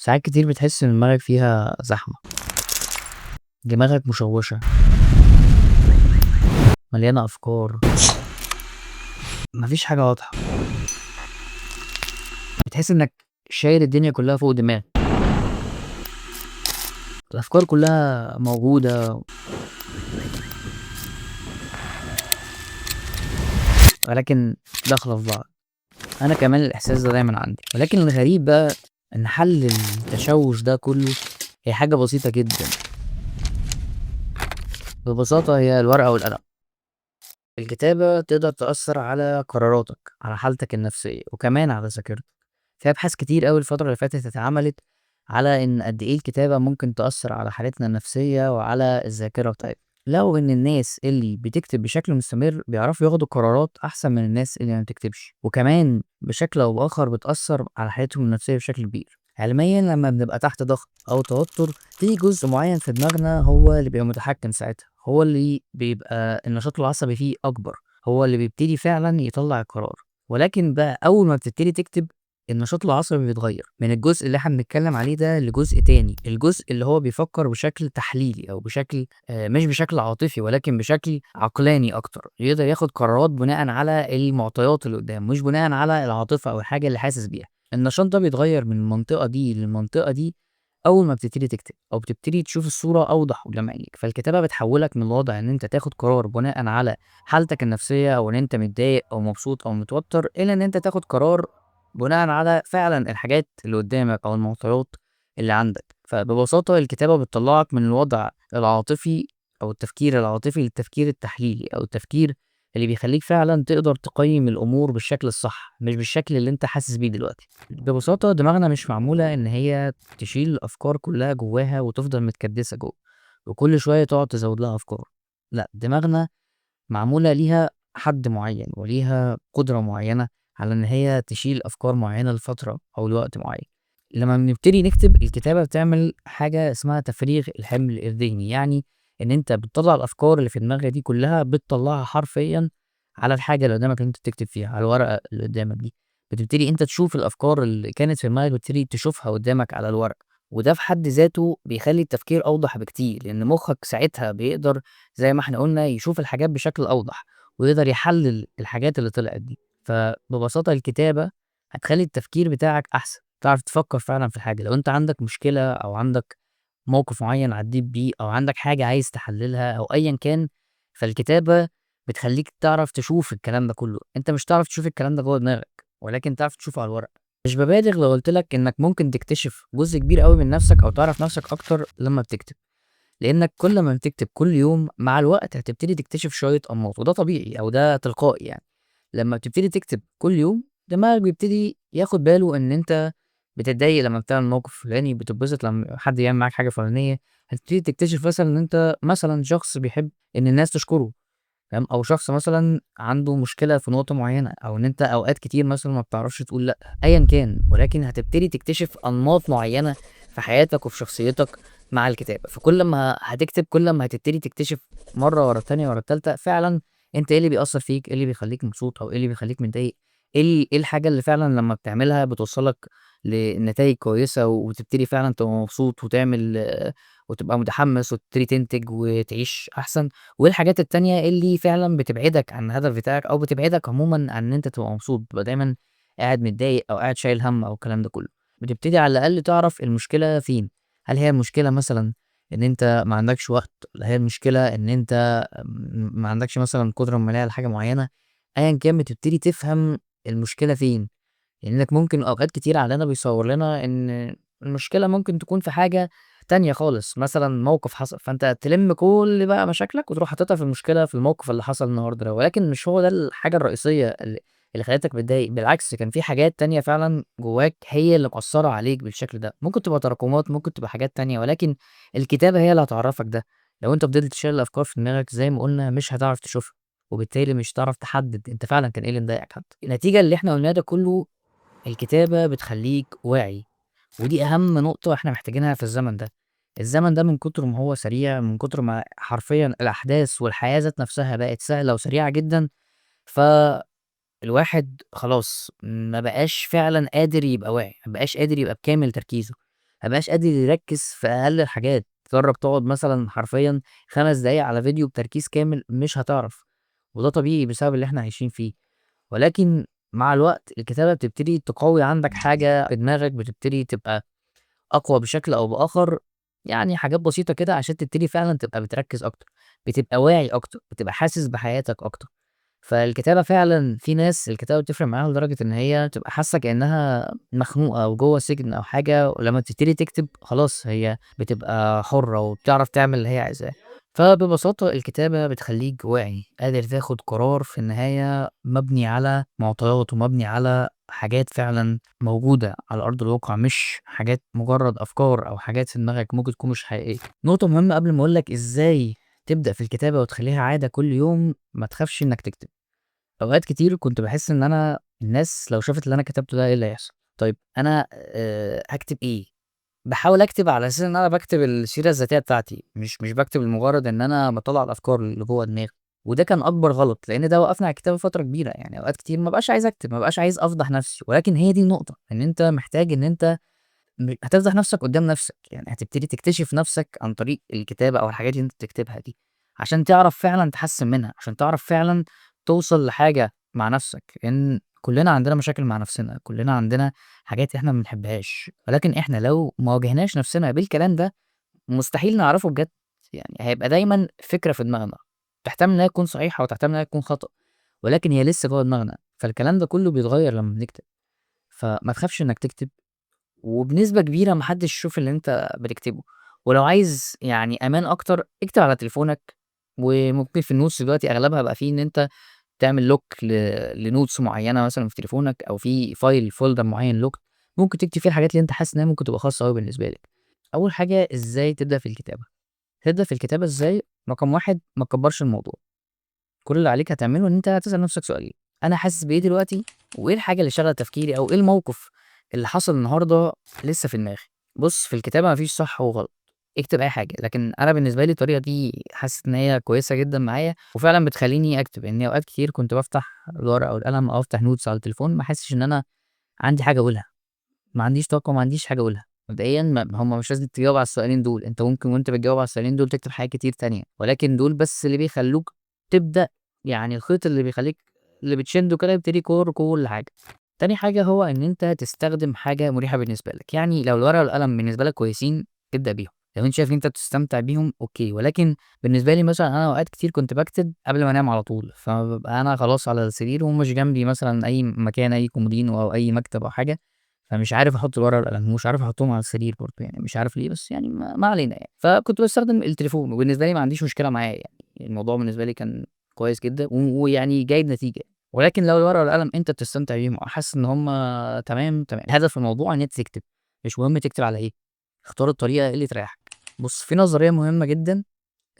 ساعات كتير بتحس إن دماغك فيها زحمة، دماغك مشوشة، مليانة أفكار، مفيش حاجة واضحة، بتحس إنك شايل الدنيا كلها فوق دماغك، الأفكار كلها موجودة ولكن داخلة في بعض. أنا كمان الإحساس ده دايما عندي، ولكن الغريب بقى إن حل التشوش ده كله هي حاجة بسيطة جدا. ببساطة هي الورقة والقلم. الكتابة تقدر تأثر على قراراتك، على حالتك النفسية، وكمان على ذاكرتك. في أبحاث كتير أوي الفترة اللي فاتت اتعملت على إن قد إيه الكتابة ممكن تأثر على حالتنا النفسية وعلى الذاكرة بتاعتنا. لقوا إن الناس اللي بتكتب بشكل مستمر بيعرفوا ياخدوا قرارات أحسن من الناس اللي ما بتكتبش، وكمان بشكل أو بآخر بتأثر على حالتهم النفسية بشكل كبير. علميا لما بنبقى تحت ضغط أو توتر في جزء معين في دماغنا هو اللي بيبقى متحكم ساعتها، هو اللي بيبقى النشاط العصبي فيه أكبر، هو اللي بيبتدي فعلا يطلع القرار. ولكن بقى أول ما بتبتدي تكتب النشاط العصبي بيتغير من الجزء اللي احنا بنتكلم عليه ده لجزء تاني، الجزء اللي هو بيفكر بشكل تحليلي او بشكل مش بشكل عاطفي ولكن بشكل عقلاني اكتر، يقدر ياخد قرارات بناء على المعطيات اللي قدامه مش بناء على العاطفة او الحاجة اللي حاسس بيها. النشاط ده بيتغير من المنطقة دي للمنطقة دي اول ما بتبتدي تكتب او بتبتدي تشوف الصورة اوضح قدام عينيك. فالكتابة بتحولك من الوضع ان انت تاخد قرار بناء على حالتك النفسية او ان انت متضايق او مبسوط او متوتر، الى ان انت تاخد قرار بناءً على فعلًا الحاجات اللي قدّامك أو المعطيات اللي عندك. فببساطة الكتابة بتطلّعك من الوضع العاطفي أو التفكير العاطفي للتفكير التحليلي أو التفكير اللي بيخلّيك فعلًا تقدر تقيّم الأمور بالشكل الصح، مش بالشكل اللي أنت حاسس بيه دلوقتي. ببساطة دماغنا مش معمولة إن هي تشيل الأفكار كلّها جواها وتفضل متكدّسة جوّه، وكل شوية تقعد تزوّد لها أفكار. لأ، دماغنا معمولة ليها حد معين وليها قدرة معينة على إن هي تشيل أفكار معينة لفترة أو لوقت معين. لما بنبتدي نكتب الكتابة بتعمل حاجة اسمها تفريغ الحمل الذهني، يعني إن أنت بتطلع الأفكار اللي في دماغك دي كلها بتطلعها حرفيا على الحاجة اللي قدامك اللي أنت بتكتب فيها، على الورقة اللي قدامك دي. بتبتدي أنت تشوف الأفكار اللي كانت في دماغك بتبتدي تشوفها قدامك على الورق، وده في حد ذاته بيخلي التفكير أوضح بكتير، لأن مخك ساعتها بيقدر زي ما إحنا قُلنا يشوف الحاجات بشكل أوضح، ويقدر يحلّل الحاجات اللي طلعت دي. فببساطة الكتابة هتخلّي التفكير بتاعك أحسن، تعرف تفكّر فعلًا في الحاجة. لو أنت عندك مشكلة أو عندك موقف معيّن عدّيت بيه أو عندك حاجة عايز تحلّلها أو أيًا كان، فالكتابة بتخلّيك تعرف تشوف الكلام ده كلّه. أنت مش هتعرف تشوف الكلام ده جوّه دماغك، ولكن تعرف تشوفه على الورق. مش بابالغ لو قُلت لك إنك ممكن تكتشف جزء كبير أوي من نَفْسك أو تعرف نَفْسك أكتر لمّا بتكتب. لإنك كل ما بتكتب كل يوم مع الوقت هتبتدي تكتشف شوية أنماط، وده طبيعي أو ده تلقائي يعني. لمّا بتبتدي تكتب كل يوم دماغك بيبتدي ياخد باله إن أنت بتتضايق لمّا بتعمل موقف فلاني، بتتبسط لمّا حد يعمل معاك حاجة فلانية. هتبتدي تكتشف مثلًا إن أنت مثلًا شخص بيحب إن الناس تشكره، فاهم، أو شخص مثلًا عنده مشكلة في نقطة معينة، أو إن أنت أوقات كتير مثلًا ما بتعرفش تقول لأ، أيًا كان، ولكن هتبتدي تكتشف أنماط معينة في حياتك وفي شخصيتك مع الكتابة. فكل ما هتكتب كل ما هتبتدي تكتشف مرة ورا التانية ورا التالتة فعلًا أنت إيه اللي بيأثّر فيك، إيه اللي بيخلّيك مبسوط أو إيه اللي بيخلّيك متضايق، إيه الحاجة اللي فعلًا لمّا بتعملها بتوصّلك لنتايج كويسة وتبتدي فعلًا تبقى مبسوط وتعمل وتبقى متحمس وتبتدي تنتج وتعيش أحسن، وإيه الحاجات التانية اللي فعلًا بتبعدك عن الهدف بتاعك أو بتبعدك عمومًا عن إن أنت تبقى مبسوط، تبقى دايمًا قاعد متضايق أو قاعد شايل هَم أو الكلام ده كله. بتبتدي على الأقل تعرف المشكلة فين. هل هي المشكلة مثلًا إن أنت ما عندكش وقت، والّا هي المشكلة إن أنت ما عندكش مثلًا قدرة مالية على حاجة معينة؟ أيًا كان بتبتدي تفهم المشكلة فين، لإنك ممكن أوقات كتير عقلنا بيصوّر لنا إن المشكلة ممكن تكون في حاجة تانية خالص، مثلًا موقف حصل، فأنت تلِم كل بقى مشاكلك وتروح حاططها في المشكلة في الموقف اللي حصل النهارده ده، ولكن مش هو ده الحاجة الرئيسية اللي خلّتك متضايق. بالعكس كان في حاجات تانية فعلًا جواك هي اللي مأثّرة عليك بالشكل ده، ممكن تبقى تراكمات، ممكن تبقى حاجات تانية، ولكن الكتابة هي اللي هتعرّفك ده. لو أنت فضلت شايل الأفكار في دماغك زي ما قُلنا مش هتعرف تشوفها، وبالتالي مش هتعرف تحدد أنت فعلًا كان إيه اللي مضايقك حتى. النتيجة اللي إحنا قُلناه ده كلّه الكتابة بتخلّيك واعي، ودي أهم نقطة إحنا محتاجينها في الزمن ده. الزمن ده من كتر ما هو سريع، من كتر ما حرفيًا الأحداث والحياة ذات نفسها بقت سهلة وسريعة جدًا، فالواحد خلاص ما بقاش فعلًا قادر يبقى واعي، ما بقاش قادر يبقى بكامل تركيزه. ما بقاش قادر يركّز في أقل الحاجات. جرّب تقعد مثلًا حرفيًا 5 دقايق على فيديو بتركيز كامل، مش هتعرف، وده طبيعي بسبب اللي إحنا عايشين فيه. ولكن مع الوقت الكتابة بتبتدي تقوي عندك حاجة في دماغك، بتبتدي تبقى أقوى بشكل أو بآخر، يعني حاجات بسيطة كده عشان تبتدي فعلًا تبقى بتركّز أكتر، بتبقى واعي أكتر، بتبقى حاسس بحياتك أكتر. فالكتابة فعلًا في ناس الكتابة بتفرق معاها لدرجة إن هي تبقى حاسة كأنها مخنوقة أو جوّه سجن أو حاجة، ولمّا بتبتدي تكتب خلاص هي بتبقى حُرة وبتعرف تعمل اللي هي عايزاه. فببساطة الكتابة بتخلّيك واعي، قادر تاخد قرار في النهاية مبني على معطيات ومبني على حاجات فعلًا موجودة على أرض الواقع، مش حاجات مجرد أفكار أو حاجات في دماغك ممكن تكون مش حقيقية. نقطة مهمة قبل ما أقول لك إزاي تبدأ في الكتابة وتخلّيها عادة كل يوم، ما تخافش إنك تكتب. أوقات كتير كنت باحس إن أنا الناس لو شافت اللي أنا كتبته ده إيه اللي هيحصل؟ طيب أنا هاكتب إيه؟ باحاول أكتب على أساس إن أنا باكتب السيرة الذاتية بتاعتي، مش باكتب لمجرد إن أنا باطلّع الأفكار اللي جوّه دماغي، وده كان أكبر غلط، لإن ده وقّفني على الكتابة فترة كبيرة. يعني أوقات كتير ما ابقاش عايز أكتب، ما ابقاش عايز أفضح نفسي، ولكن هي دي النقطة، إن أنت محتاج إن أنت هتفضح نفسك قدّام نفسك، يعني هتبتدي تكتشف نفسك عن طريق الكتابة أو الحاجات اللي أنت بتكتبها دي، عشان تعرف فعلًا تحسّن منها، عشان تعرف فعلًا توصل لحاجة مع نفسك. لإن كلّنا عندنا مشاكل مع نفسنا، كلّنا عندنا حاجات إحنا ما بنحبهاش، ولكن إحنا لو ما واجهناش نفسنا بالكلام ده مستحيل نعرفه بجد. يعني هيبقى دايمًا فكرة في دماغنا، تحتمل إن هي تكون صحيحة وتحتمل إن هي تكون خطأ، ولكن هي لسه جوّه دماغنا، فالكلام ده كلّه بيتغيّر لمّا بنكتب. فما تخافش إنك تكتب، وبنسبة كبيرة ما حدش يشوف اللي أنت بتكتبه. ولو عايز يعني أمان أكتر، اكتب على تليفونك، وممكن في الnotes دلوقتي أغلبها بقى فيه إن أنت تعمل lock لnotes معيّنة مثلًا في تليفونك، أو في file folder معيّن lock ممكن تكتب فيه الحاجات اللي أنت حاسس إن هي ممكن تبقى خاصة أوي بالنسبة لك. أول حاجة إزاي تبدأ في الكتابة؟ تبدأ في الكتابة إزاي؟ رقم 1 ما تكبّرش الموضوع. كل اللي عليك هتعمله إن أنت هتسأل نفسك سؤالين: أنا حاسس بإيه دلوقتي؟ وإيه الحاجة اللي شاغلة تفكيري، أو إيه الموقف اللي حصل النهارده لسه في دماغي؟ بُص، في الكتابة ما فيش صح وغلط، اكتب أي حاجة، لكن أنا بالنسبة لي الطريقة دي حاسس إن هي كويسة جدًا معايا، وفعلًا بتخلّيني أكتب. لإني أوقات كتير كنت بافتح الورقة والقلم أو أفتح notes على التليفون ما احسش إن أنا عندي حاجة أقولها، ما عنديش طاقة وما عنديش حاجة أقولها. مبدئيًا هم مش لازم تجاوب على السؤالين دول، أنت ممكن وأنت بتجاوب على السؤالين دول تكتب حاجات كتير تانية، ولكن دول بس اللي بيخلّوك تبدأ، يعني الخيط اللي بيخلّيك اللي بتشده كده يبتدي يكُر كل حاجة. تاني حاجة هو إن أنت تستخدم حاجة مريحة بالنسبة لك، يعني لو الورقة والقلم بالنسبة لك كويسين ابدأ بيهم، لو أنت شايف إن أنت بتستمتع بيهم أوكي. ولكن بالنسبة لي مثلًا أنا أوقات كتير كنت باكتب قبل ما أنام على طول، فبابقى أنا خلاص على السرير ومش جنبي مثلًا أي مكان، أي كومودينو أو أي مكتب أو حاجة، فمش عارف أحط الورقة والقلم، ومش عارف أحطهم على السرير برضه، يعني مش عارف ليه، بس يعني ما علينا يعني. فكنت باستخدم التليفون، وبالنسبة لي ما عنديش مشكلة معاه يعني، الموضوع بالنسبة لي كان كويس جدًا، ويعني جايب نتيجة. ولكن لو الورقة والقلم أنت بتستمتع بيهم أو حاسس إن هم تمام، تمام. الهدف من الموضوع إن أنت تكتب، مش مهم تكتب على إيه، اختار الطريقة اللي تريحك. بُص، في نظرية مهمة جدًا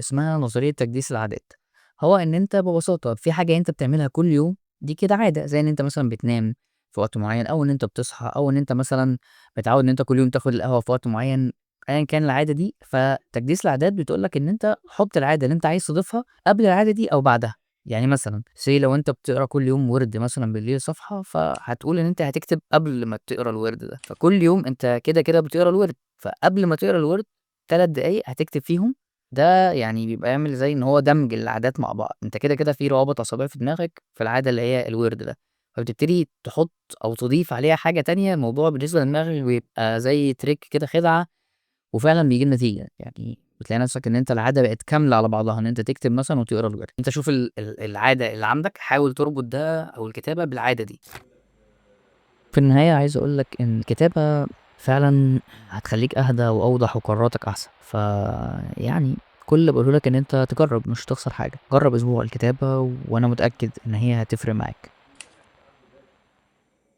اسمها نظرية تجديس العادات. هو إن أنت ببساطة في حاجة أنت بتعملها كل يوم دي كده عادة، زي إن أنت مثلًا بتنام في وقت معين، أو إن أنت بتصحى، أو إن أنت مثلًا متعود إن أنت كل يوم تاخد القهوة في وقت معين، أيًا كان العادة دي. فتجديس العادات بتقول لك إن أنت حُط العادة اللي أنت عايز تضيفها قبل العادة دي أو بعدها. يعني مثلًا لو أنت بتقرا كل يوم وِرد مثلًا بالليل صفحة، فهتقول إن أنت هتكتب قبل ما تقرا الوِرد ده، فكل يوم أنت كده بتقرا الوِرد، فقبل ما تقرا الوِرد 3 دقايق هتكتب فيهم. ده يعني بيبقى يعمل زي إن هو دمج العادات مع بعض، أنت كده في روابط عصبية في دماغك في العادة اللي هي الوِرد ده، فبتبتدي تحط أو تضيف عليها حاجة تانية. الموضوع بالنسبة لدماغك بيبقى زي trick كده، خدعة، وفعلًا بيجيب نتيجة. يعني بتلاقي نفسك إن أنت العادة بقت كاملة على بعضها، إن أنت تكتب مثلًا وتقرا الوِرد. أنت شوف العادة اللي عندك، حاول تربط ده أو الكتابة بالعادة دي. في النهاية عايز أقول لك إن الكتابة فعلًا هتخلّيك أهدى وأوضح وقراراتك أحسن. يعني كل اللي باقوله لك إن أنت تجرّب، مش هتخسر حاجة. جرّب أسبوع الكتابة وأنا متأكد إن هي هتفرق معاك.